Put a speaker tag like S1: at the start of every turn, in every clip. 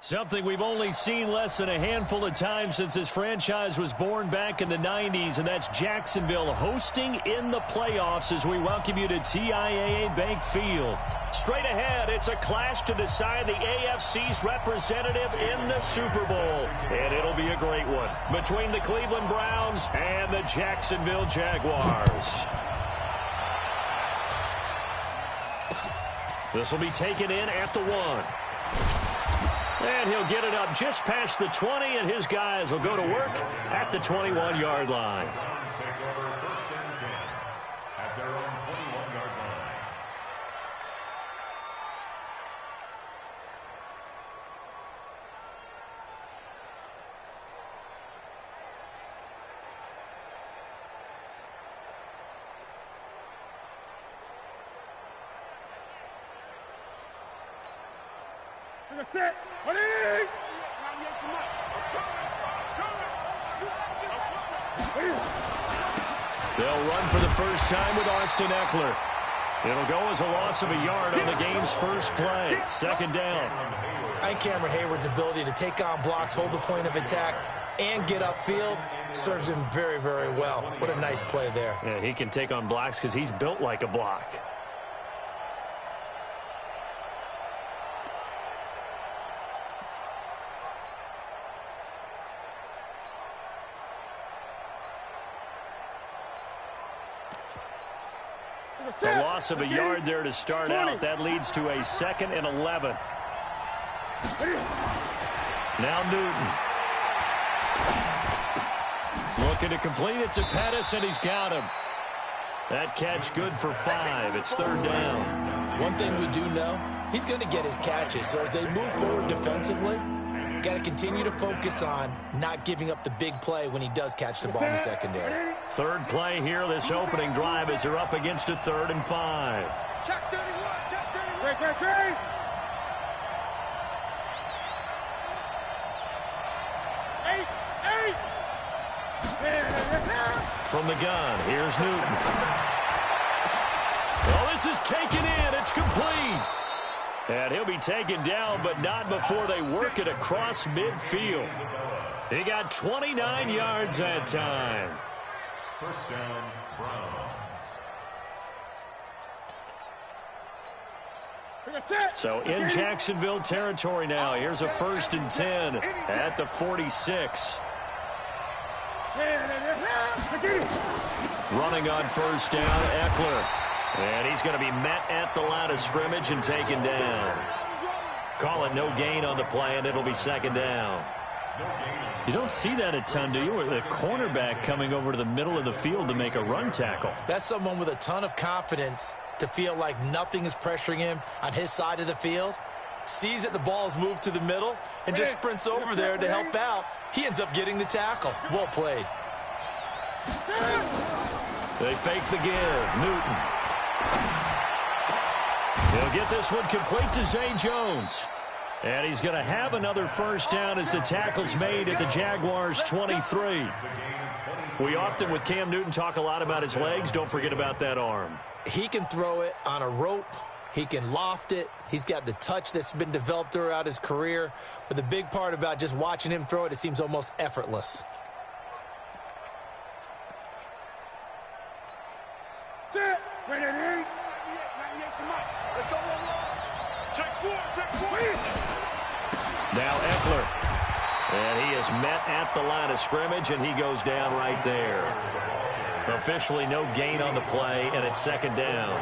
S1: Something we've only seen less than a handful of times since this franchise was born back in the 90s, and that's Jacksonville hosting in the playoffs as we welcome you to TIAA Bank Field. Straight ahead, it's a clash to decide the AFC's representative in the Super Bowl, and it'll be a great one between the Cleveland Browns and the Jacksonville Jaguars. This will be taken in at the 1. And he'll get it up just past the 20, and his guys will go to work at the 21-yard line.
S2: At their own 21-yard line.
S3: Set.
S1: They'll run for the first time with Austin Eckler. It'll go as a loss of a yard on the game's first play. Second down.
S4: I think Cameron Hayward's ability to take on blocks, hold the point of attack, and get upfield serves him very, very well. What a nice play there.
S1: Yeah, he can take on blocks because he's built like a block. The loss of a yard there to start out. That leads to a 2nd and 11. Now Newton. Looking to complete it to Pettis, and he's got him. That catch good for 5. It's 3rd down.
S4: One thing we do know, he's going to get his catches. So as they move forward defensively, got to continue to focus on not giving up the big play when he does catch the ball in the secondary.
S1: Third play here, this opening drive, as they're up against a 3rd and 5.
S3: Check 31, check 31. Great. Eight.
S1: From the gun, here's Newton. Well, this is taken in. It's complete. And he'll be taken down, but not before they work it across midfield. He got 29 yards that time.
S2: First down, Browns.
S1: So in Jacksonville territory now. Here's a 1st and 10 at the 46. Running on first down, Eckler. And he's going to be met at the line of scrimmage and taken down. Call it no gain on the play, and it'll be 2nd down. You don't see that a ton, do you? Or the cornerback coming over to the middle of the field to make a run tackle.
S4: That's someone with a ton of confidence to feel like nothing is pressuring him on his side of the field. Sees that the ball's moved to the middle and just sprints over there to help out. He ends up getting the tackle. Well played.
S1: They fake the give. Newton. He'll get this one complete to Zay Jones. And he's going to have another first down as the tackle's made at the Jaguars' 23. We often, with Cam Newton, talk a lot about his legs. Don't forget about that arm.
S4: He can throw it on a rope. He can loft it. He's got the touch that's been developed throughout his career. But the big part about just watching him throw it, it seems almost effortless.
S3: Set. Ready. 98 to Mike. Let's go. Check 4.
S1: Now Eckler. And he is met at the line of scrimmage, and he goes down right there. Officially no gain on the play, and it's 2nd down.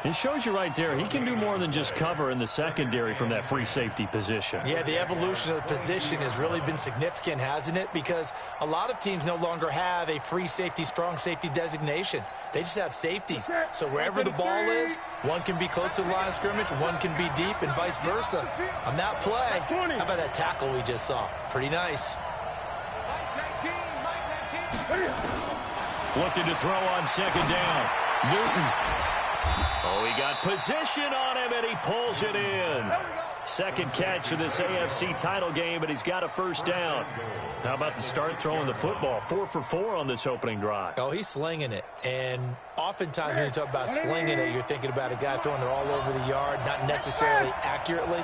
S1: It shows you right there, he can do more than just cover in the secondary from that free safety position.
S4: Yeah, the evolution of the position has really been significant, hasn't it? Because a lot of teams no longer have a free safety, strong safety designation. They just have safeties. So wherever the ball is, one can be close to the line of scrimmage, one can be deep, and vice versa. On that play, how about that tackle we just saw? Pretty nice.
S1: Looking to throw on 2nd down. Newton. Oh, he got position on him, and he pulls it in. Second catch of this AFC title game, and he's got a first down. How about the start throwing the football? 4 for 4 on this opening drive.
S4: Oh, he's slinging it. And oftentimes when you talk about slinging it, you're thinking about a guy throwing it all over the yard, not necessarily accurately.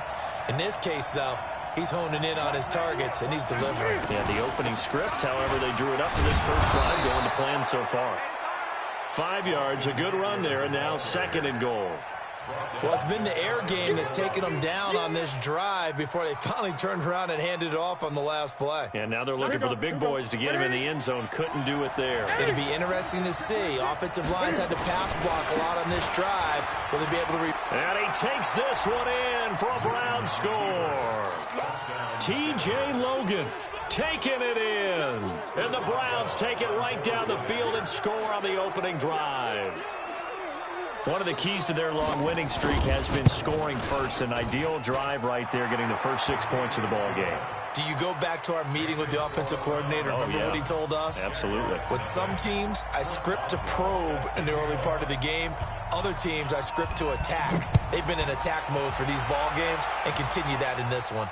S4: In this case, though, he's honing in on his targets, and he's delivering.
S1: Yeah, the opening script, however, they drew it up for this first drive, going to plan so far. 5 yards, a good run there, and now 2nd and goal.
S4: Well, it's been the air game that's taken them down on this drive before they finally turned around and handed it off on the last play.
S1: And now they're looking for the big boys to get him in the end zone. Couldn't do it there.
S4: It'll be interesting to see. Offensive lines had to pass block a lot on this drive. Will they be able to
S1: And he takes this one in for a Brown score. T.J. Logan taking it in. And the Browns take it right down the field and score on the opening drive. One of the keys to their long winning streak has been scoring first. An ideal drive right there, getting the first 6 points of the ball game.
S4: Do you go back to our meeting with the offensive coordinator? Remember what he told us?
S1: Absolutely.
S4: With some teams, I script to probe in the early part of the game. Other teams, I script to attack. They've been in attack mode for these ball games and continue that in this one.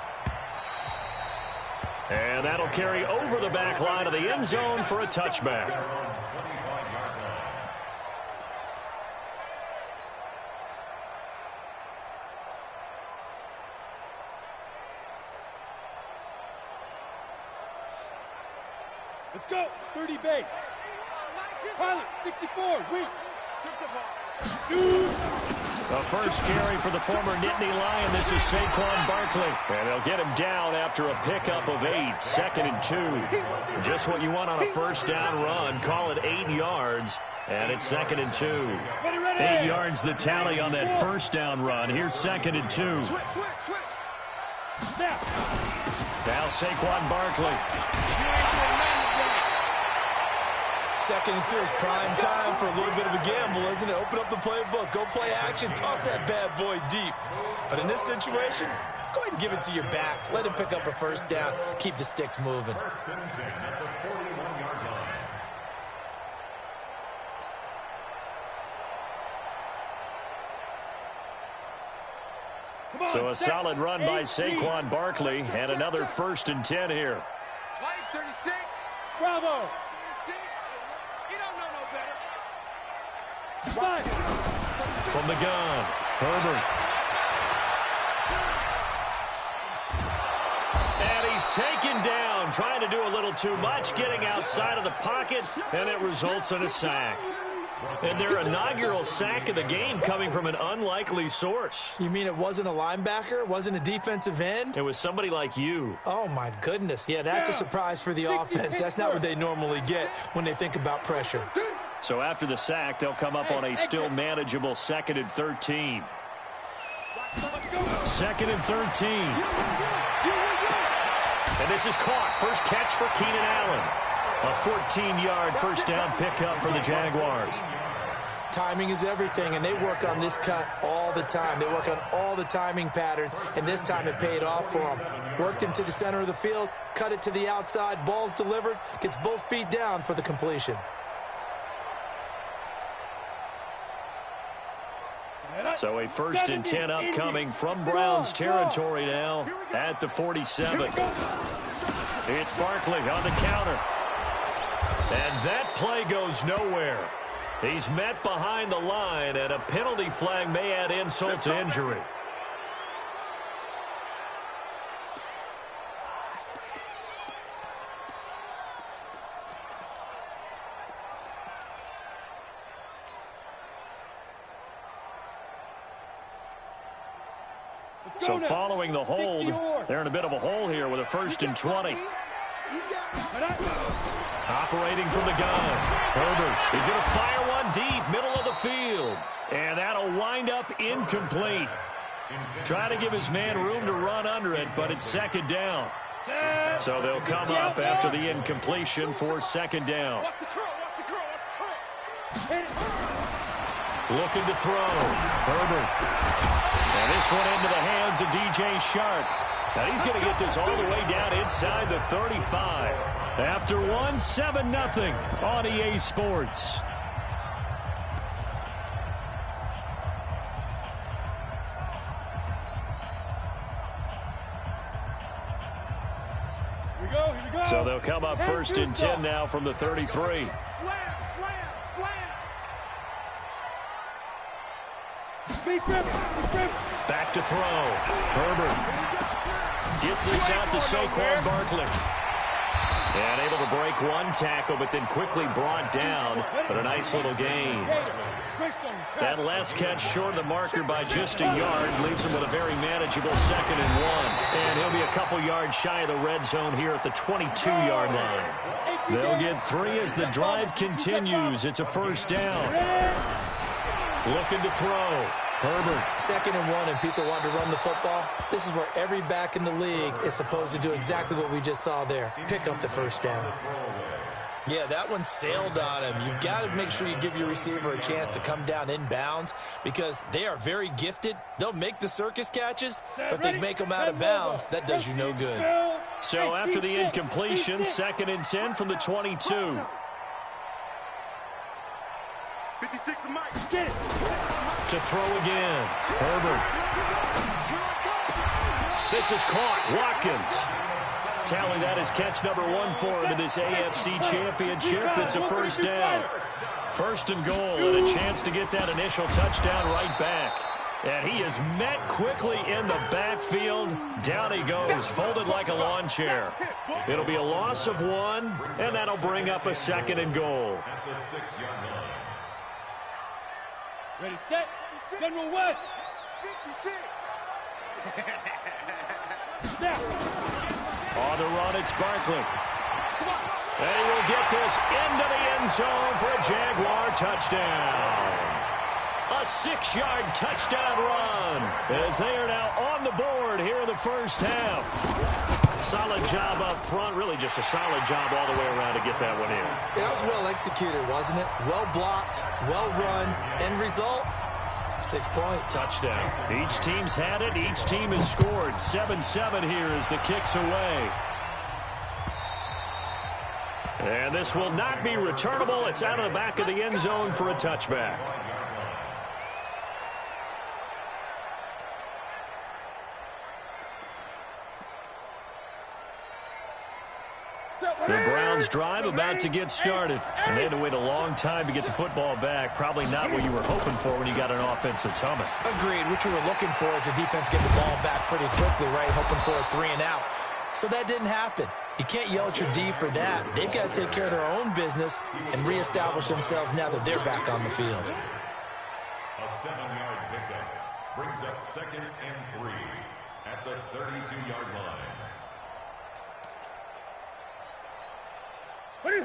S1: And that'll carry over the back line of the end zone for a touchback.
S3: Let's go. 30 base. Pilot, 64. Weak.
S1: The first carry for the former Nittany Lion. This is Saquon Barkley. And they'll get him down after a pickup of 8. 2nd and 2. Just what you want on a first down run. Call it 8 yards. And it's 2nd and 2. 8 yards the tally on that first down run. Here's 2nd and 2. Now Saquon Barkley.
S4: 2nd and 2 is prime time for a little bit of a gamble, isn't it? Open up the playbook, go play action, toss that bad boy deep. But in this situation, go ahead and give it to your back. Let him pick up a first down. Keep the sticks moving.
S1: So a solid run by Saquon Barkley, and another 1st and 10 here.
S3: 36. Bravo.
S1: From the gun, Herbert. And he's taken down, trying to do a little too much, getting outside of the pocket, and it results in a sack. And their inaugural sack of the game coming from an unlikely source.
S4: You mean it wasn't a linebacker? It wasn't a defensive end?
S1: It was somebody like you.
S4: Oh, my goodness. Yeah, that's a surprise for the offense. That's not what they normally get when they think about pressure.
S1: So after the sack, they'll come up on a still manageable 2nd and 13. 2nd and 13. And this is caught. First catch for Keenan Allen. A 14-yard first down pickup for the Jaguars.
S4: Timing is everything, and they work on this cut all the time. They work on all the timing patterns, and this time it paid off for them. Worked him to the center of the field, cut it to the outside, ball's delivered, gets both feet down for the completion.
S1: So a 1st and 10 upcoming from Browns territory now at the 47. It's Barkley on the counter. And that play goes nowhere. He's met behind the line, and a penalty flag may add insult to injury. So following the hold, they're in a bit of a hole here with a 1st and 20. Operating from the gun. Herbert, he's going to fire one deep, middle of the field. And that'll wind up incomplete. Trying to give his man room to run under it, but it's 2nd down. So they'll come up after the incompletion for 2nd down. Looking to throw. Herbert. And this one into the hands of DJ Shark. Now he's going to get this all the way down inside the 35. After one, 7-0 on EA Sports.
S3: Here we go.
S1: So they'll come up 1st and 10 now from the 33.
S3: Slam.
S1: Back to throw. Herbert gets this out to Saquon Barkley. And able to break one tackle, but then quickly brought down. But a nice little gain. That last catch short of the marker by just a yard leaves him with a very manageable 2nd and 1. And he'll be a couple yards shy of the red zone here at the 22-yard line. They'll get 3 as the drive continues. It's a first down. Looking to throw. Herbert.
S4: 2nd and 1 and people want to run the football. This is where every back in the league is supposed to do exactly what we just saw there. Pick up the first down. Yeah, that one sailed on him. You've got to make sure you give your receiver a chance to come down in bounds because they are very gifted. They'll make the circus catches, but they make them out of bounds. That does you no good.
S1: So after the incompletion, 2nd and 10 from the 22.
S3: 56 to Mike.
S1: To throw again. Herbert. This is caught. Watkins. Tally that is catch number 1 for him in this AFC Championship. It's a first down. 1st and goal, and a chance to get that initial touchdown right back. And he is met quickly in the backfield. Down he goes, folded like a lawn chair. It'll be a loss of 1, and that'll bring up a 2nd and goal.
S2: At the 6-yard line.
S5: Ready, set, General West.
S3: 56.
S5: Snap.
S1: On the run, it's Barkley. And he will get this into the end zone for a Jaguar touchdown. A 6-yard touchdown run as they are now on the board here in the first half. Solid job up front, really just a solid job all the way around to get that one in.
S4: That was well executed, wasn't it? Well blocked, well run, end result, 6 points.
S1: Touchdown. Each team's had it. Each team has scored. 7-7 here as the kick's away. And this will not be returnable. It's out of the back of the end zone for a touchback. The Browns drive about to get started. And they had to wait a long time to get the football back. Probably not what you were hoping for when you got an offense that's humming.
S4: Agreed. What you were looking for is the defense get the ball back pretty quickly, right? Hoping for a 3 and out. So that didn't happen. You can't yell at your D for that. They've got to take care of their own business and reestablish themselves now that they're back on the field.
S2: A 7-yard pickup brings up 2nd and 3 at the 32-yard line.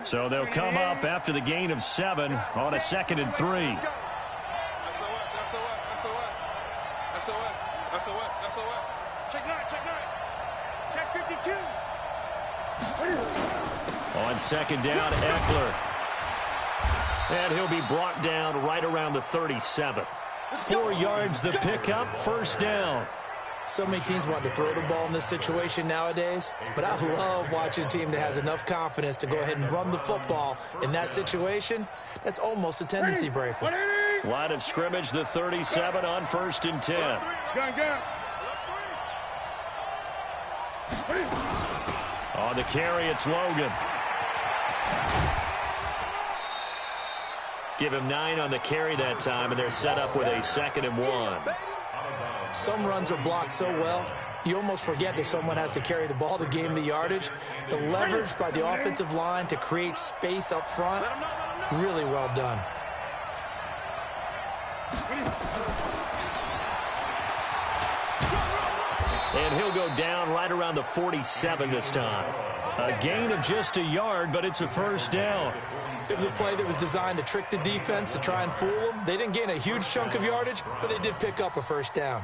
S1: So they'll come up after the gain of 7 on a 2nd and 3.
S5: Check 9, check 9. Check 52.
S1: On 2nd down, Eckler. And he'll be brought down right around the 37. 4 yards the pickup, first down.
S4: So many teams want to throw the ball in this situation nowadays, but I love watching a team that has enough confidence to go ahead and run the football in that situation. That's almost a tendency breaker.
S1: Line of scrimmage, the 37 on 1st and 10. On the carry, it's Logan. Give him 9 on the carry that time, and they're set up with a 2nd and 1.
S4: Some runs are blocked so well, you almost forget that someone has to carry the ball to gain the yardage. The leverage by the offensive line to create space up front, really well done.
S1: And he'll go down right around the 47 this time. A gain of just a yard, but it's a first down.
S4: It was a play that was designed to trick the defense, to try and fool them. They didn't gain a huge chunk of yardage, but they did pick up a first down.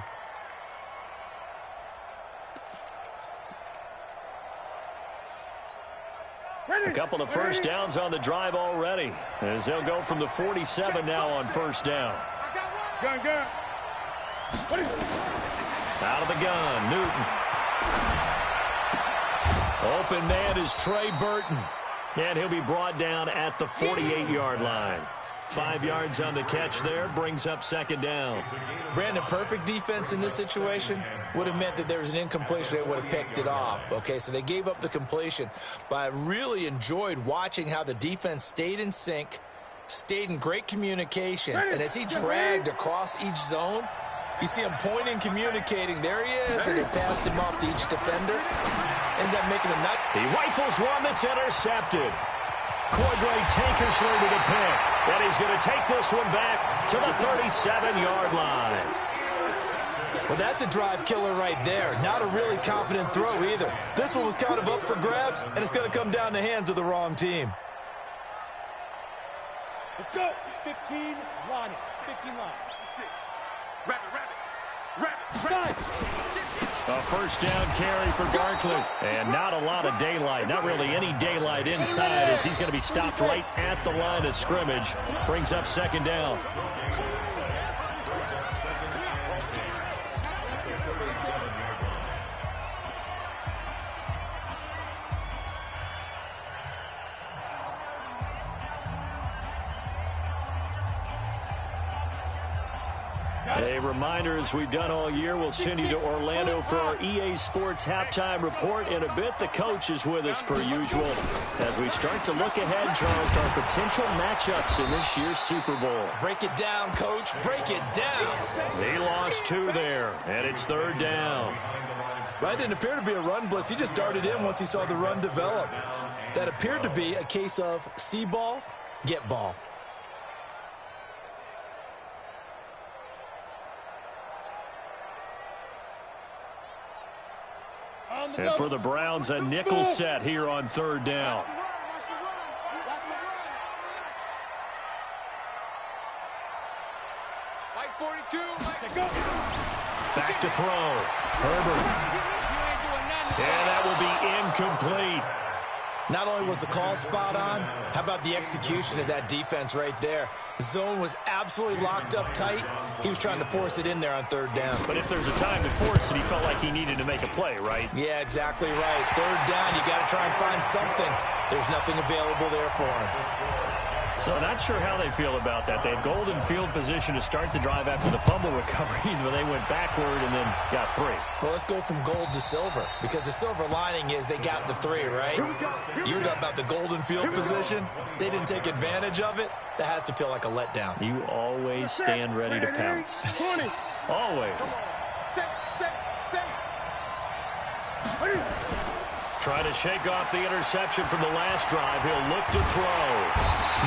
S1: A couple of first downs on the drive already, as they'll go from the 47 now on first down. Out of the gun, Newton. Open man is Trey Burton. And he'll be brought down at the 48-yard line. 5 yards on the catch there, brings up 2nd down.
S4: Brandon, perfect defense in this situation would have meant that there was an incompletion. They would have picked it off. Okay, so they gave up the completion. But I really enjoyed watching how the defense stayed in sync, stayed in great communication. And as he dragged across each zone, You see him pointing, communicating. There he is, and he passed him off to each defender. Ended up making a nut.
S1: He rifles one that's intercepted. Cordray Tankersley to the pick. And he's going to take this one back to the 37-yard line.
S4: Well, that's a drive killer right there. Not a really confident throw either. This one was kind of up for grabs, and it's going to come down the hands of the wrong team.
S5: Let's go. 15 line. 15 line.
S3: 6. Rabbit.
S1: A first down carry for Barkley. And not a lot of daylight. Not really any daylight inside as he's going to be stopped right at the line of scrimmage. Brings up second down. A reminder, as we've done all year, we'll send you to Orlando for our EA Sports halftime report in a bit. The coach is with us per usual as we start to look ahead, Charles, to our potential matchups in this year's Super Bowl.
S4: Break it down, Coach. Break it down.
S1: He lost 2 there, and it's third down.
S4: That didn't appear to be a run blitz. He just darted in once he saw the run develop. That appeared to be a case of see ball, get ball.
S1: And for the Browns, a nickel set here on third down.
S3: Like 42.
S1: Back to throw. Herbert. And that will be incomplete.
S4: Not only was the call spot on, how about the execution of that defense right there? The zone was absolutely locked up tight. He was trying to force it in there on third down.
S1: But if there's a time to force it, he felt like he needed to make a play, right?
S4: Yeah, exactly right. Third down, you got to try and find something. There's nothing available there for him.
S1: So not sure how they feel about that. They had golden field position to start the drive after the fumble recovery, but they went backward and then got 3.
S4: Well, let's go from gold to silver, because the silver lining is they got the 3, right? You were talking about the golden field position. They didn't take advantage of it. That has to feel like a letdown.
S1: You always stand ready to pounce.
S5: 20.
S1: Always.
S3: Set.
S1: Try to shake off the interception from the last drive. He'll look to throw.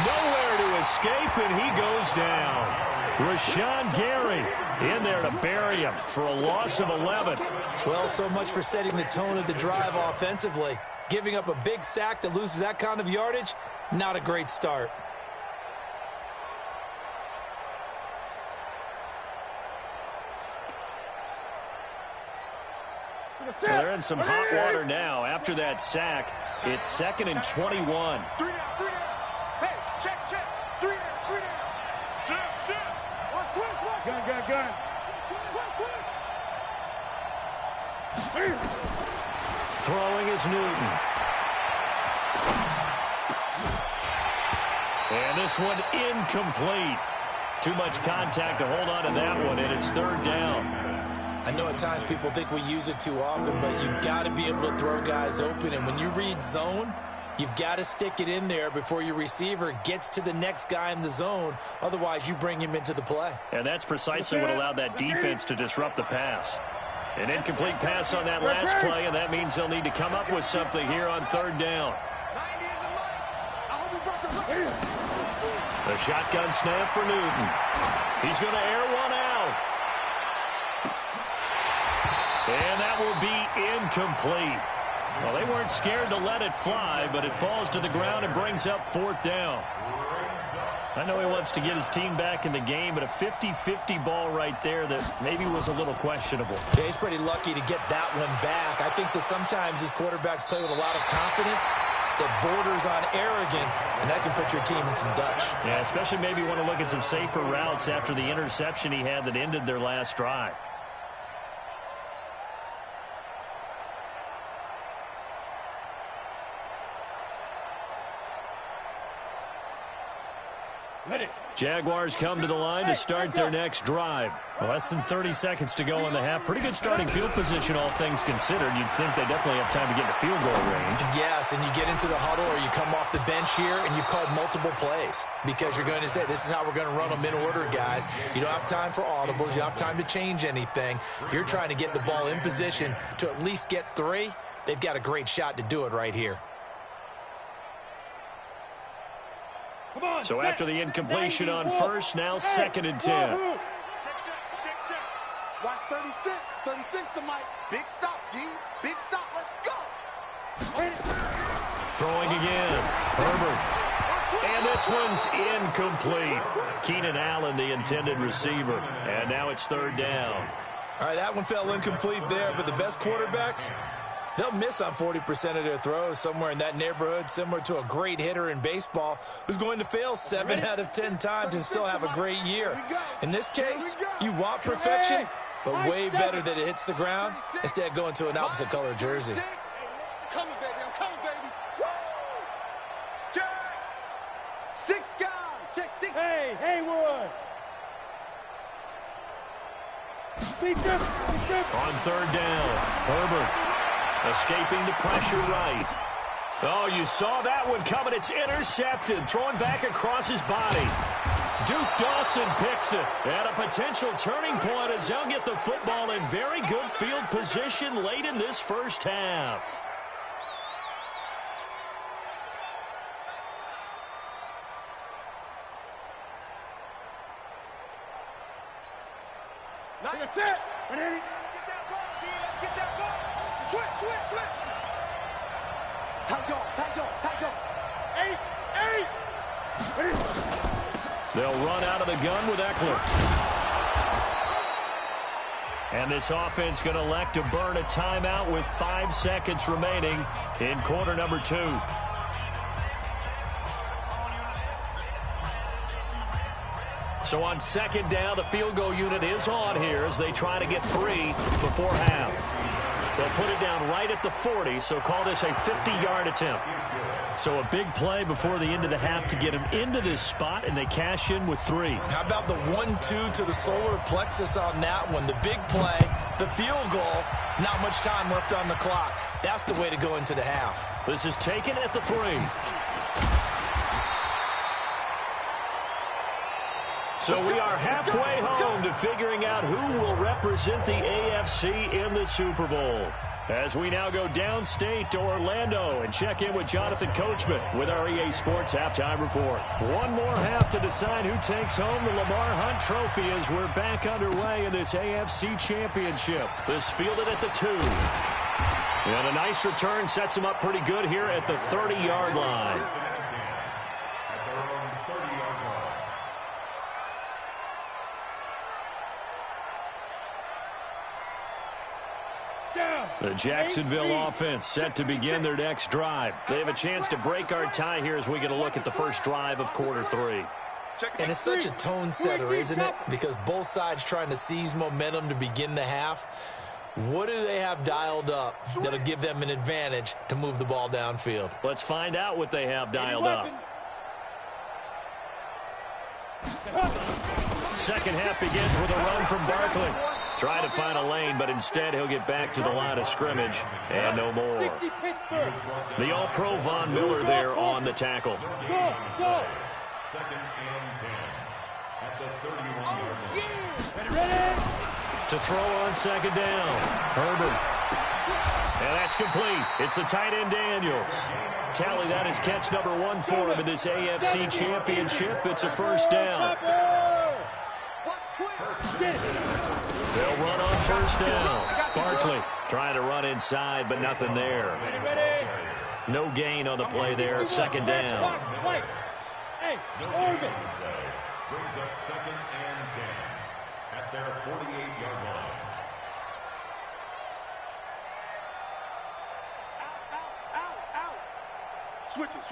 S1: Nowhere to escape, and he goes down. Rashawn Gary in there to bury him for a loss of 11.
S4: Well, so much for setting the tone of the drive offensively. Giving up a big sack that loses that kind of yardage, not a great start.
S1: They're in some hot water now. After that sack, it's 2nd and 21.
S3: 3 down. Hey, check. 3 down. Shit.
S5: Gun.
S1: Throwing is Newton. And this one incomplete. Too much contact to hold on to that one, and it's third down.
S4: I know at times people think we use it too often, but you've got to be able to throw guys open. And when you read zone, you've got to stick it in there before your receiver gets to the next guy in the zone. Otherwise, you bring him into the play.
S1: And that's precisely what allowed that defense to disrupt the pass. An incomplete pass on that last play, and that means they'll need to come up with something here on third down. The shotgun snap for Newton. He's going to air one out. And that will be incomplete. Well, they weren't scared to let it fly, but it falls to the ground and brings up 4th down. I know he wants to get his team back in the game, but a 50-50 ball right there that maybe was a little questionable.
S4: Yeah, he's pretty lucky to get that one back. I think that sometimes these quarterbacks play with a lot of confidence that borders on arrogance, and that can put your team in some Dutch.
S1: Yeah, especially maybe want to look at some safer routes after the interception he had that ended their last drive. Jaguars come to the line to start their next drive. Less than 30 seconds to go in the half. Pretty good starting field position, all things considered. You'd think they definitely have time to get to field goal range.
S4: Yes, and you get into the huddle or you come off the bench here and you've called multiple plays because you're going to say, this is how we're going to run them in order, guys. You don't have time for audibles. You don't have time to change anything. You're trying to get the ball in position to at least get 3. They've got a great shot to do it right here.
S1: So after the incompletion on first, now 2nd and 10.
S3: Watch 36. 36 to Mike. Big stop, G. Big stop. Let's go.
S1: Throwing again. Herbert. And this one's incomplete. Keenan Allen, the intended receiver. And now it's 3rd down.
S4: All right, that one fell incomplete there, but the best quarterbacks, they'll miss on 40% of their throws, somewhere in that neighborhood, similar to a great hitter in baseball who's going to fail 7 out of 10 times and still have a great year. In this case, you want perfection, but way better that it hits the ground instead of going to an opposite color jersey.
S3: I'm coming, baby. I'm coming, baby. Woo! Check. 6 guys. Check 6. Hey, Haywood.
S1: On 3rd down, Herbert. Escaping the pressure right. Oh, you saw that one coming. It's intercepted. Thrown back across his body. Duke Dawson picks it. And a potential turning point as they'll get the football in very good field position late in this first half.
S3: That's it. Get that ball, D. Let's get that ball. Switch. Tight go. 8.
S1: They'll run out of the gun with Eckler. And this offense going to elect to burn a timeout with 5 seconds remaining in quarter number 2. So on 2nd down, the field goal unit is on here as they try to get 3 before half. They'll put it down right at the 40, so call this a 50-yard attempt. So a big play before the end of the half to get them into this spot, and they cash in with 3.
S4: How about the 1-2 to the solar plexus on that one? The big play, the field goal, not much time left on the clock. That's the way to go into the half.
S1: This is taken at the 3. So we are halfway home to figuring out who will represent the AFC in the Super Bowl. As we now go downstate to Orlando and check in with Jonathan Coachman with our EA Sports Halftime Report. One more half to decide who takes home the Lamar Hunt Trophy as we're back underway in this AFC Championship. This fielded at the 2. And a nice return sets him up pretty good here at the 30-yard line. The Jacksonville offense set to begin their next drive. They have a chance to break our tie here as we get a look at the first drive of quarter 3.
S4: And it's such a tone setter, isn't it? Because both sides trying to seize momentum to begin the half. What do they have dialed up that'll give them an advantage to move the ball downfield?
S1: Let's find out what they have dialed up. Second half begins with a run from Barkley. Trying to find a lane, but instead he'll get back to the line of scrimmage and no more. The All-Pro Von Miller there on the tackle.
S3: Go.
S2: 2nd and 10 at the 31-yard line.
S3: Ready?
S1: To throw on 2nd down. Herbert. And that's complete. It's the tight end Daniels. Tally, that is catch number 1 for him in this AFC Championship. It's a first down. They'll run on first down. Barkley trying to run inside, but nothing there. No gain on the play there. 2nd down.
S3: Hey, Oregon.
S2: Brings up 2nd and 10 at their 48-yard line.
S3: Out. Switch it.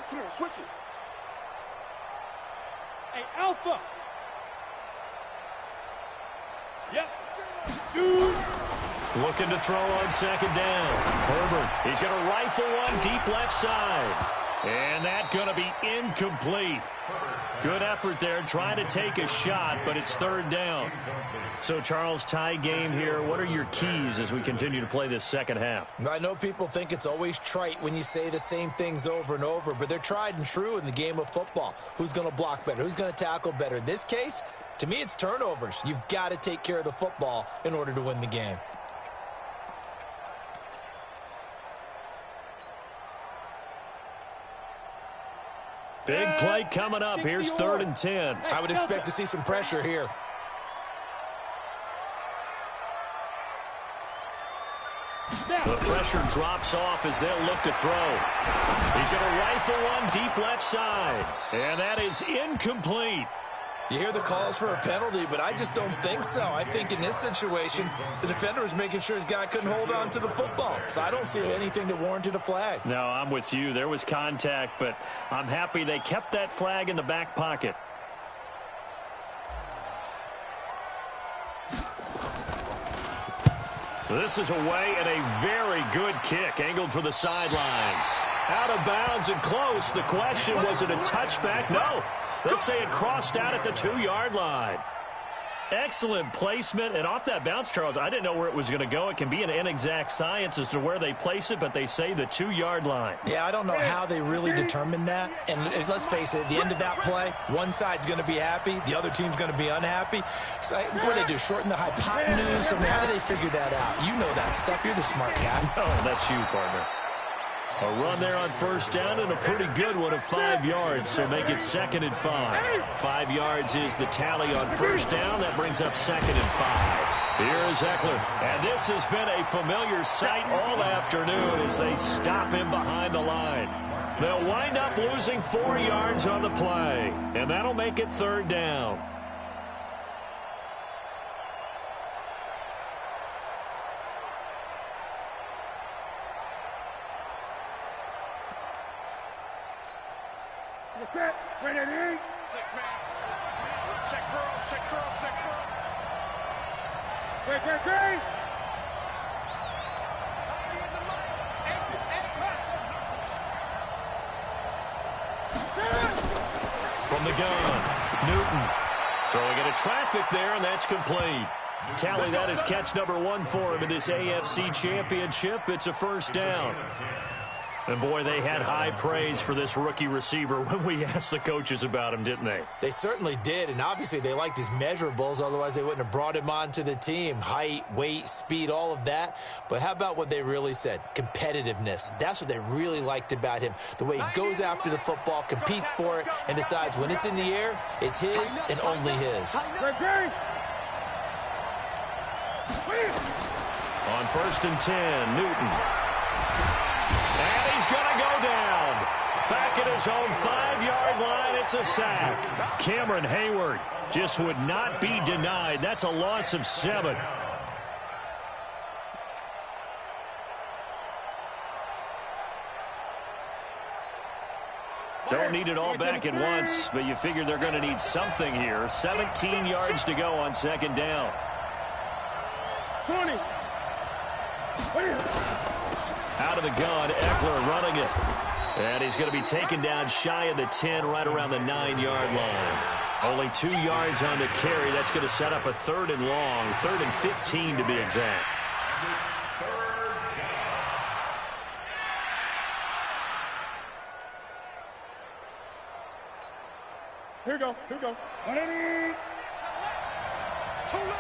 S3: Come on, switch it. Hey, Alpha. Yep. Shoot.
S1: Looking to throw on 2nd down. Herbert, he's going to rifle one deep left side. And that's going to be incomplete. Good effort there, trying to take a shot, but it's third down. So, Charles, tie game here. What are your keys as we continue to play this second half?
S4: I know people think it's always trite when you say the same things over and over, but they're tried and true in the game of football. Who's going to block better? Who's going to tackle better? In this case, to me, it's turnovers. You've got to take care of the football in order to win the game.
S1: Big play coming up. Here's 3rd and 10.
S4: I would expect to see some pressure here.
S1: The pressure drops off as they'll look to throw. He's going to rifle one deep left side. And that is incomplete.
S4: You hear the calls for a penalty, but I just don't think so. I think in this situation, the defender was making sure his guy couldn't hold on to the football. So I don't see anything that warranted a flag.
S1: No, I'm with you. There was contact, but I'm happy they kept that flag in the back pocket. This is away and a very good kick, angled for the sidelines. Out of bounds and close. The question, was it a touchback? No. They'll say it crossed out at the 2-yard line. Excellent placement, and off that bounce, Charles, I didn't know where it was going to go. It can be an inexact science as to where they place it, but they say the 2-yard line.
S4: Yeah, I don't know how they really determined that. And let's face it, at the end of that play, one side's going to be happy, the other team's going to be unhappy. So what do they do, shorten the hypotenuse? I mean, how do they figure that out? You know that stuff. You're the smart guy.
S1: Oh, that's you, partner. A run there on 1st down and a pretty good one of 5 yards, so make it 2nd and 5. 5 yards is the tally on 1st down. That brings up 2nd and 5. Here's Eckler, and this has been a familiar sight all afternoon as they stop him behind the line. They'll wind up losing 4 yards on the play, and that'll make it 3rd down.
S5: Ready, 6 man. Check curls, check curls, check curls. Great.
S1: From the gun, Newton throwing into traffic there, and that's complete. Tally, that is catch number 1 for him in this AFC Championship. It's a 1st down. And, boy, they had high praise for this rookie receiver when we asked the coaches about him, didn't they?
S4: They certainly did, and obviously they liked his measurables. Otherwise, they wouldn't have brought him onto the team. Height, weight, speed, all of that. But how about what they really said? Competitiveness. That's what they really liked about him. The way he goes after the football, competes for it, and decides when it's in the air, it's his and only his.
S1: On 1st and 10, Newton. And he's going to go down. Back at his own 5-yard line, it's a sack. Cameron Hayward just would not be denied. That's a loss of 7. Don't need it all back at once, but you figure they're going to need something here. 17 yards to go on 2nd down.
S5: 20.
S1: Out of the gun, Eckler running it. And he's going to be taken down shy of the 10, right around the 9-yard line. Only 2 yards on the carry. That's going to set up a 3rd and long, 3rd and 15 to be exact.
S5: Here we go. 180. Too low.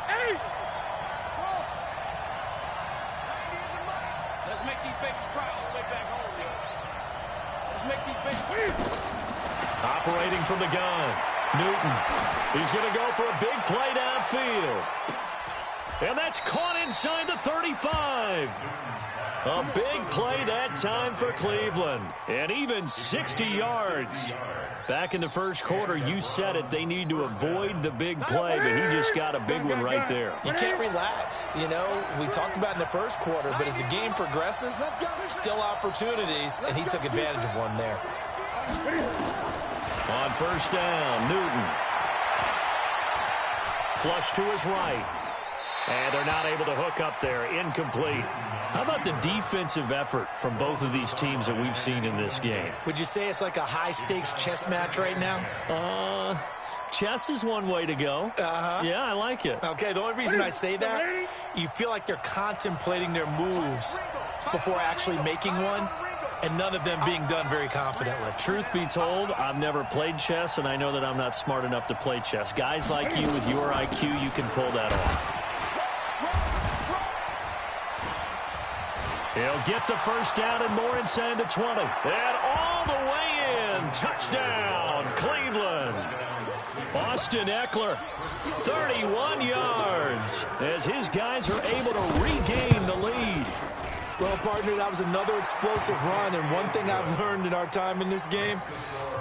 S5: 8. Let's make these babies cry all the way back home, yo. Let's make these babies.
S1: Operating from the gun, Newton. He's going to go for a big play downfield. And that's caught inside the 35. A big play that time for Cleveland. And even 60 yards. Back in the first quarter, you said it, they need to avoid the big play, but he just got a big one right there.
S4: You can't relax. You know, we talked about in the first quarter, but as the game progresses, still opportunities, and he took advantage of one there.
S1: On 1st down, Newton. Flush to his right. And they're not able to hook up there. Incomplete. How about the defensive effort from both of these teams that we've seen in this game?
S4: Would you say it's like a high-stakes chess match right now?
S1: Chess is one way to go. Yeah, I like it.
S4: Okay, the only reason I say that, you feel like they're contemplating their moves before actually making one, and none of them being done very confidently.
S1: Truth be told, I've never played chess, and I know that I'm not smart enough to play chess. Guys like you with your IQ, you can pull that off. He'll get the first down and more inside the 20. And all the way in. Touchdown, Cleveland. Austin Eckler, 31 yards, as his guys are able to regain the lead.
S4: Well, partner, that was another explosive run, and one thing I've learned in our time in this game,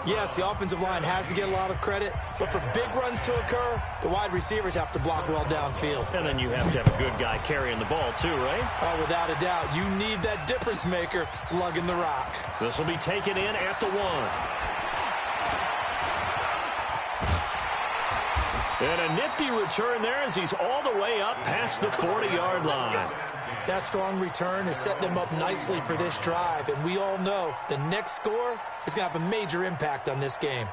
S4: yes, the offensive line has to get a lot of credit, but for big runs to occur, the wide receivers have to block well downfield.
S1: And then you have to have a good guy carrying the ball too, right?
S4: Oh, without a doubt. You need that difference maker lugging the rock.
S1: This will be taken in at the 1. And a nifty return there as he's all the way up past the 40-yard line.
S4: That strong return has set them up nicely for this drive, and we all know the next score is going to have a major impact on this game.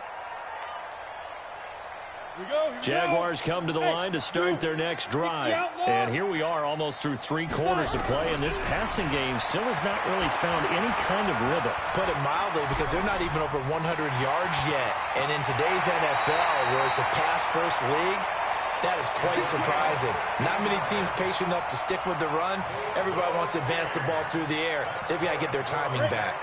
S1: Jaguars come to the line to start their next drive. And here we are almost through 3 quarters of play, and this passing game still has not really found any kind of rhythm.
S4: Put it mildly, because they're not even over 100 yards yet. And in today's NFL, where it's a pass-first league, that is quite surprising. Not many teams patient enough to stick with the run. Everybody wants to advance the ball through the air. They've got to get their timing back.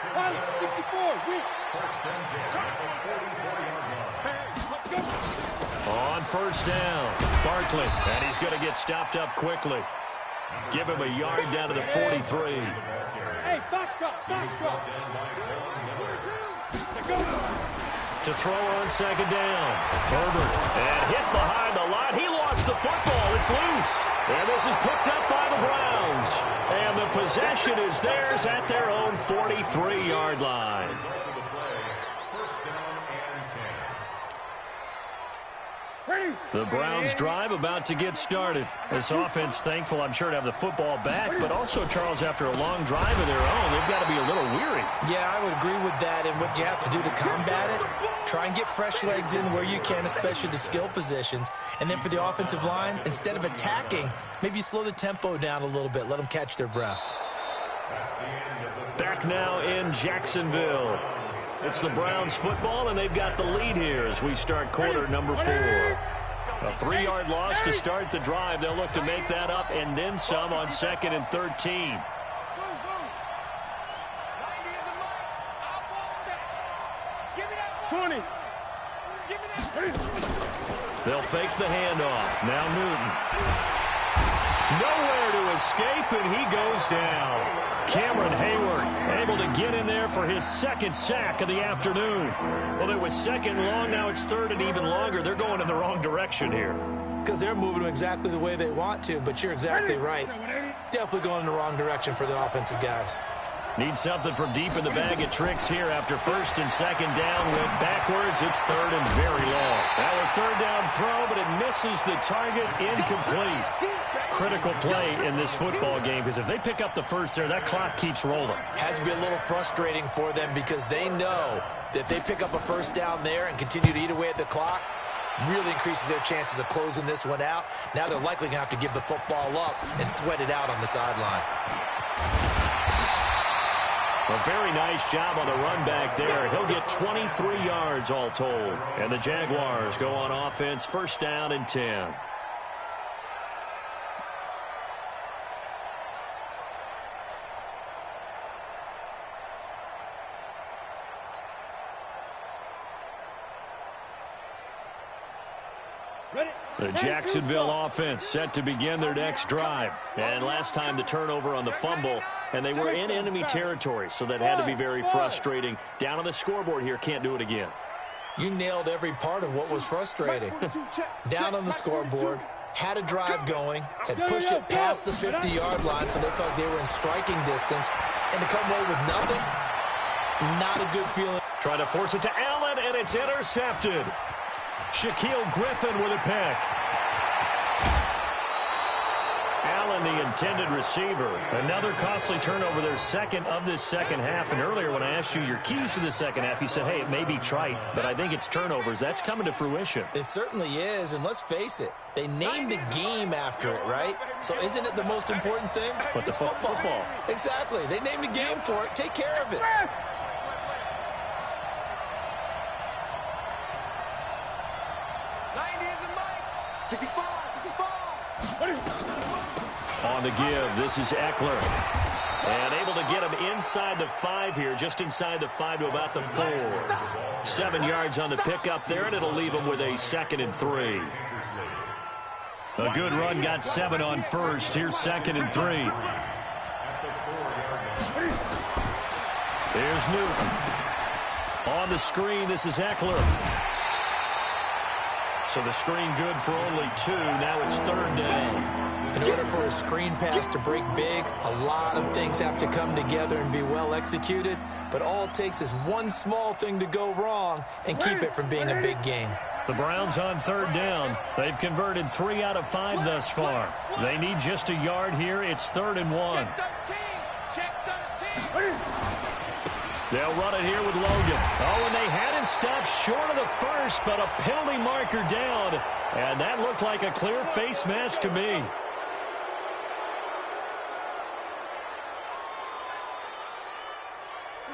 S1: On first down, Barkley, and he's going to get stopped up quickly. Give him a yard down to the 43.
S3: Hey, foxtrot, foxtrot.
S1: To throw on second down. Herbert, and hit behind the line. He lost the football. It's loose. And this is picked up by the Browns. And the possession is theirs at their own 43-yard line. The Browns drive about to get started. This offense thankful, I'm sure, to have the football back, but also, Charles, after a long drive of their own, they've got to be a little weary.
S4: Yeah, I would agree with that, and what you have to do to combat it, try and get fresh legs in where you can, especially the skill positions. And then for the offensive line, instead of attacking, maybe slow the tempo down a little bit, let them catch their breath.
S1: Back now in Jacksonville. It's the Browns football, and they've got the lead here as we start quarter number 4. A 3-yard loss to start the drive. They'll look to make that up and then some on 2nd and 13. They'll fake the handoff. Now Newton. Nowhere to escape, and he goes down. Cameron Hayward able to get in there for his 2nd sack of the afternoon. Well, it was 2nd long. Now it's 3rd and even longer. They're going in the wrong direction here.
S4: Because they're moving exactly the way they want to, but you're exactly right. Definitely going in the wrong direction for the offensive guys.
S1: Need something from deep in the bag of tricks here after 1st and 2nd down. Went backwards. It's 3rd and very long. Now a 3rd down throw, but it misses the target. Incomplete. Critical play in this football game, because if they pick up the first there, that clock keeps rolling.
S4: Has to be a little frustrating for them, because they know that if they pick up a 1st down there and continue to eat away at the clock, really increases their chances of closing this one out. Now they're likely going to have to give the football up and sweat it out on the sideline.
S1: A very nice job on the run back there. He'll get 23 yards all told. And the Jaguars go on offense, 1st down and 10. The Jacksonville offense set to begin their next drive. And last time the turnover on the fumble, and they were in enemy territory, so that had to be very frustrating. Down on the scoreboard here, can't do it again.
S4: You nailed every part of what was frustrating. Down on the scoreboard, had a drive going, had pushed it past the 50-yard line, so they felt they were in striking distance, and to come away with nothing, not a good feeling.
S1: Trying to force it to Allen, and it's intercepted. Shaquille Griffin with a pick. Allen on the intended receiver. Another costly turnover, their second of this second half. And earlier when I asked you your keys to the second half, you said, hey, it may be trite, but I think it's turnovers. That's coming to fruition.
S4: It certainly is, and let's face it, they named the game after it, right? So isn't it the most important thing?
S1: But
S4: it's football. Exactly. They named the game for it. Take care of it.
S3: 65.
S1: On the give, this is Eckler. And able to get him inside the 5 here, just inside the 5 to about the 4. 7 yards on the pickup there, and it'll leave him with a 2nd and 3. A good run, got 7 on first. Here's 2nd and 3. There's Newton. On the screen, this is Eckler. So the screen good for only 2. Now it's 3rd down.
S4: In order for a screen pass to break big, a lot of things have to come together and be well executed. But all it takes is one small thing to go wrong and keep it from being a big game.
S1: The Browns on 3rd down. They've converted 3 out of 5 thus far. They need just a yard here. It's 3rd and 1.
S5: Check 13.
S1: They'll run it here with Logan. Oh, and they had him stopped short of the first, but a penalty marker down. And that looked like a clear face mask to me.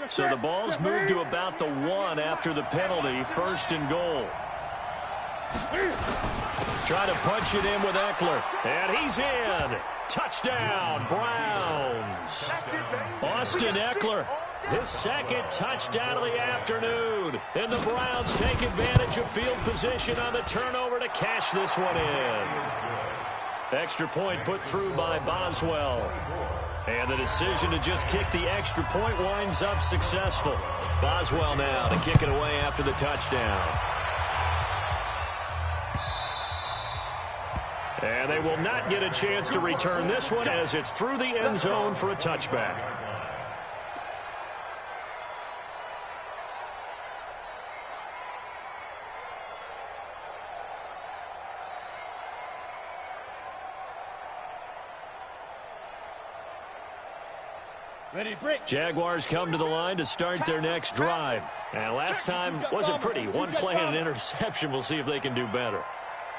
S1: So the ball's moved to about the 1 after the penalty. 1st and goal. Try to punch it in with Eckler. And he's in. Touchdown, Browns. Austin Eckler, his 2nd touchdown of the afternoon. And the Browns take advantage of field position on the turnover to cash this one in. Extra point put through by Boswell. And the decision to just kick the extra point winds up successful. Boswell now to kick it away after the touchdown. And they will not get a chance to return this one as it's through the end zone for a touchback. Jaguars come to the line to start their next drive. And last time wasn't pretty. 1 play and an interception. We'll see if they can do better.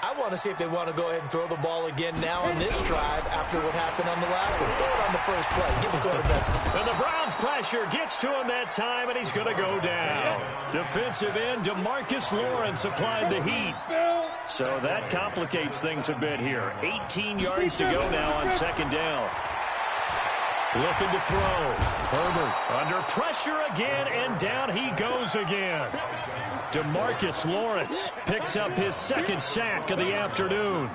S4: I want to see if they want to go ahead and throw the ball again now on this drive after what happened on the last one. Throw it on the first play. Give the quarterback some.
S1: And the Browns pressure gets to him that time, and he's going to go down. Defensive end DeMarcus Lawrence applied the heat. So that complicates things a bit here. 18 yards to go now on 2nd down. Looking to throw. Herbert under pressure again, and down he goes again. DeMarcus Lawrence picks up his 2nd sack of the afternoon.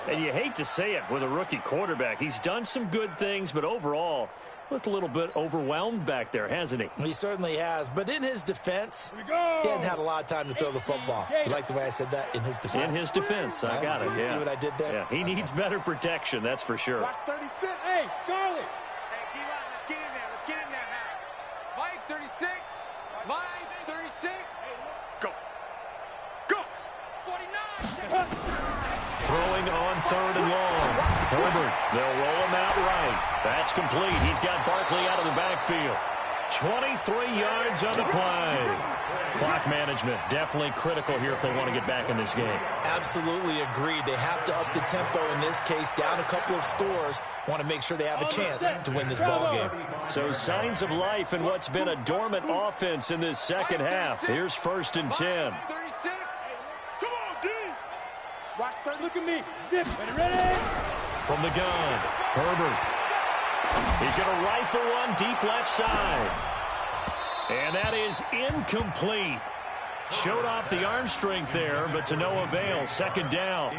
S1: And you hate to say it with a rookie quarterback. He's done some good things, but overall, looked a little bit overwhelmed back there, hasn't he?
S4: He certainly has. But in his defense, he hadn't had a lot of time to throw the football. You like the way I said that? In his defense.
S1: In his defense. I got it, yeah.
S4: See what I did there?
S1: Yeah, he needs better protection, that's for sure.
S3: Watch 36. Hey, Charlie.
S5: Hey, D-line, let's get in there. Let's get in there now.
S3: Mike 36. Mike 36. Go. Go.
S5: 49.
S1: Throwing on 3rd and long. Herbert, they'll roll him out right. That's complete. He's got Barkley out of the backfield. 23 yards on the play. Clock management, definitely critical here if they want to get back in this game.
S4: Absolutely agreed. They have to up the tempo in this case, down a couple of scores. Want to make sure they have a chance to win this ball game.
S1: So signs of life in what's been a dormant offense in this second half. Here's 1st and 10.
S3: 36. Come on, D. Watch 30. Look at me. Zip. Ready?
S1: From the gun, Herbert. He's going to rifle one deep left side. And that is incomplete. Showed off the arm strength there, but to no avail. 2nd down.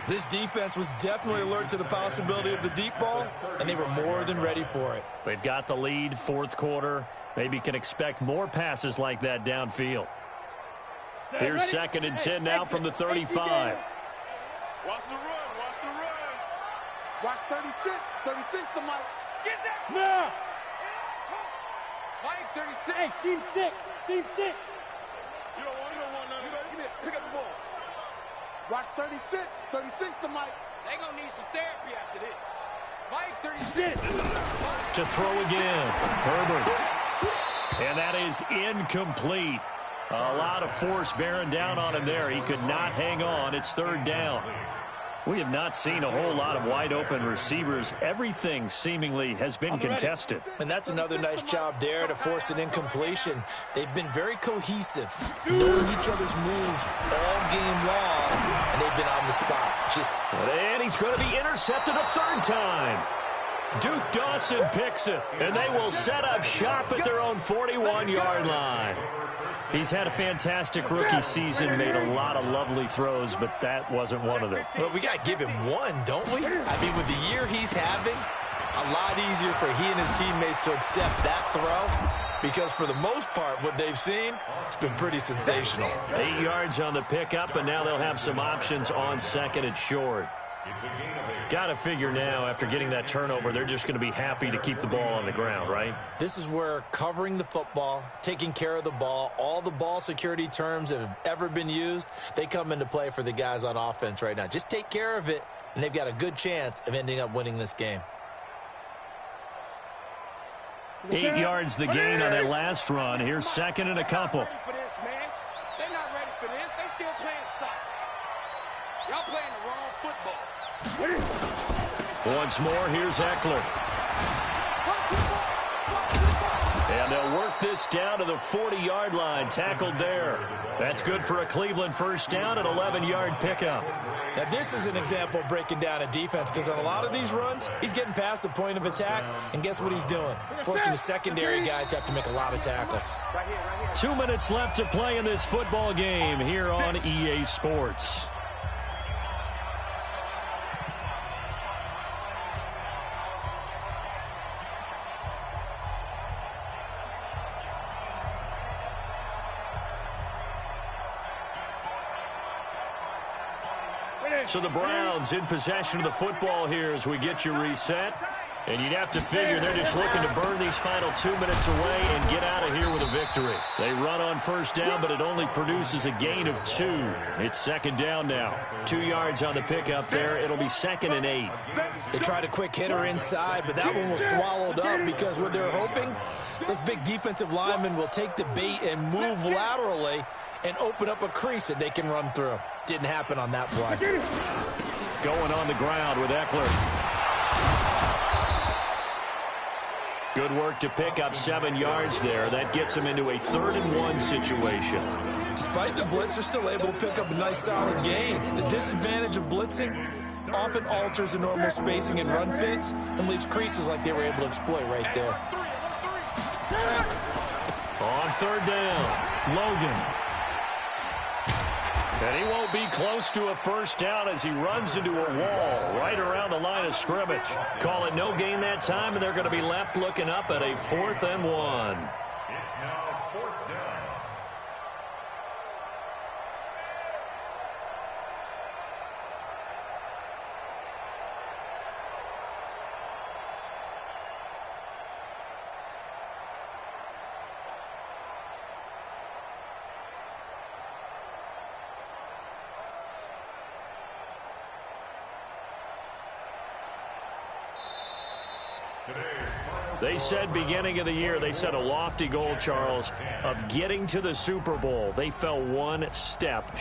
S4: This defense was definitely alert to the possibility of the deep ball, and they were more than ready for it.
S1: They've got the lead, 4th quarter. Maybe can expect more passes like that downfield. Here's 2nd and 10 now from the 35.
S3: Watch the run. Watch the run. Watch 36. 36 to Mike.
S5: Get that.
S3: No.
S5: Mike 36.
S3: Hey, team 6. Team 6. You don't want none. Give me it. Pick up the ball. Watch 36. 36 to Mike.
S5: They gonna need some therapy after this. Mike, 36.
S1: To throw again. Herbert. And that is incomplete. A lot of force bearing down on him there. He could not hang on. It's third down. We have not seen a whole lot of wide-open receivers. Everything seemingly has been contested.
S4: And that's another nice job there to force an incompletion. They've been very cohesive, knowing each other's moves all game long, and they've been on the spot.
S1: And he's going to be intercepted a third time. Duke Dawson picks it, and they will set up shop at their own 41-yard line. He's had a fantastic rookie season, made a lot of lovely throws, but that wasn't one of them.
S4: Well, we got to give him one, don't we? I mean, with the year he's having, a lot easier for he and his teammates to accept that throw, because for the most part, what they've seen, it's been pretty sensational.
S1: 8 yards on the pickup, and now they'll have some options on second and short. Got to figure now, after getting that turnover, they're just going to be happy to keep the ball on the ground, right?
S4: This is where covering the football, taking care of the ball, all the ball security terms that have ever been used, they come into play for the guys on offense right now. Just take care of it, and they've got a good chance of ending up winning this game.
S1: 8 yards the gain on that last run. Here's second and a couple.
S5: They're not ready for this. They still playing soccer. Y'all playing the wrong football.
S1: Once more, here's Eckler. And they'll work this down to the 40-yard line, tackled there. That's good for a Cleveland first down, an 11-yard pickup.
S4: Now, this is an example of breaking down a defense, because on a lot of these runs, he's getting past the point of attack, and guess what he's doing? Forcing the secondary guys to have to make a lot of tackles.
S1: 2 minutes left to play in this football game here on EA Sports. So the Browns in possession of the football here as we get you reset. And you'd have to figure they're just looking to burn these final 2 minutes away and get out of here with a victory. They run on first down, but it only produces a gain of 2. It's second down now. 2 yards on the pickup there. It'll be second and 8.
S4: They tried a quick hitter inside, but that one was swallowed up because what they're hoping, those big defensive linemen will take the bait and move laterally and open up a crease that they can run through. Didn't happen on that play.
S1: Going on the ground with Eckler. Good work to pick up 7 yards there. That gets them into a 3rd and 1 situation.
S4: Despite the blitz, they're still able to pick up a nice solid gain. The disadvantage of blitzing often alters the normal spacing and run fits and leaves creases like they were able to exploit right there.
S1: On third down, Logan. And he won't be close to a first down as he runs into a wall right around the line of scrimmage. Call it no gain that time, and they're going to be left looking up at a 4th and 1.
S2: It's now 4th down.
S1: They said beginning of the year, they set a lofty goal, Charles, of getting to the Super Bowl. They fell one step